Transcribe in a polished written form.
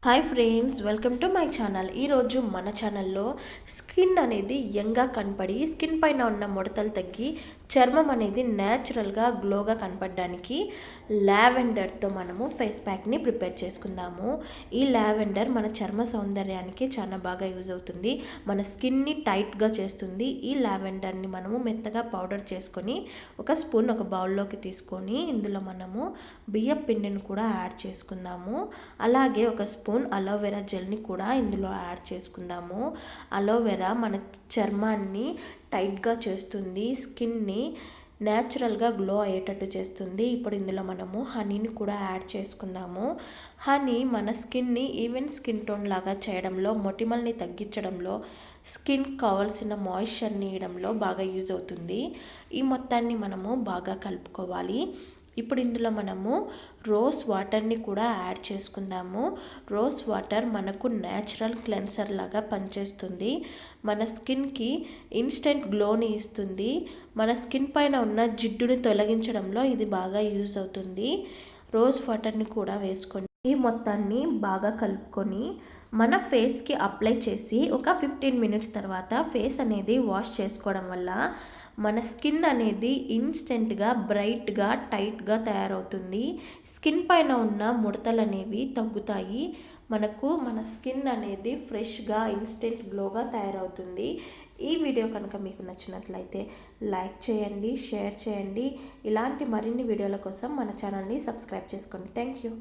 Hi friends, welcome to my channel. ఈరోజు మన ఛానల్లో స్కిన్ అనేది యంగ్గా కనపడి స్కిన్ పైన ఉన్న ముడతలు తగ్గి చర్మం అనేది న్యాచురల్గా గ్లోగా కనపడడానికి లావెండర్తో మనము ఫేస్ ప్యాక్ని ప్రిపేర్ చేసుకుందాము. ఈ లావెండర్ మన చర్మ సౌందర్యానికి చాలా బాగా యూజ్ అవుతుంది. మన స్కిన్ని టైట్గా చేస్తుంది. ఈ లావెండర్ని మనము మెత్తగా పౌడర్ చేసుకొని ఒక స్పూన్ ఒక బౌల్లోకి తీసుకొని ఇందులో మనము బియ్యం పిండిని కూడా యాడ్ చేసుకుందాము. అలాగే ఒక స్పూన్ అలోవెరా జెల్ని కూడా ఇందులో యాడ్ చేసుకుందాము. అలోవెరా మన చర్మాన్ని టైట్గా చేస్తుంది, స్కిన్ని న్యాచురల్గా గ్లో అయ్యేటట్టు చేస్తుంది. ఇప్పుడు ఇందులో మనము హనీని కూడా యాడ్ చేసుకుందాము. హనీ మన స్కిన్ని ఈవెన్ స్కిన్ టోన్ లాగా చేయడంలో, మొటిమల్ని తగ్గించడంలో, స్కిన్ కావాల్సిన మాయిశ్చర్ని ఇవ్వడంలో బాగా యూజ్ అవుతుంది. ఈ మొత్తాన్ని మనము బాగా కలుపుకోవాలి. ఇప్పుడు ఇందులో మనము రోజ్ వాటర్ని కూడా యాడ్ చేసుకుందాము. రోజ్ వాటర్ మనకు న్యాచురల్ క్లెన్సర్ లాగా పనిచేస్తుంది. మన స్కిన్కి ఇన్స్టెంట్ గ్లోని ఇస్తుంది. మన స్కిన్ పైన ఉన్న జిడ్డుని తొలగించడంలో ఇది బాగా యూజ్ అవుతుంది. రోజ్ వాటర్ని కూడా వేసుకొని ఈ మొత్తాన్ని బాగా కలుపుకొని మన ఫేస్కి అప్లై చేసి ఒక 15 మినిట్స్ తర్వాత ఫేస్ అనేది వాష్ చేసుకోవడం వల్ల మన స్కిన్ అనేది ఇన్స్టెంట్గా బ్రైట్గా టైట్గా తయారవుతుంది. స్కిన్ పైన ఉన్న ముడతలు అనేవి తగ్గుతాయి. మన స్కిన్ అనేది ఫ్రెష్గా ఇన్స్టెంట్ గ్లోగా తయారవుతుంది. ఈ వీడియో కనుక మీకు నచ్చినట్లయితే లైక్ చేయండి, షేర్ చేయండి. ఇలాంటి మరిన్ని వీడియోల కోసం మన ఛానల్ని సబ్స్క్రైబ్ చేసుకోండి. Thank you.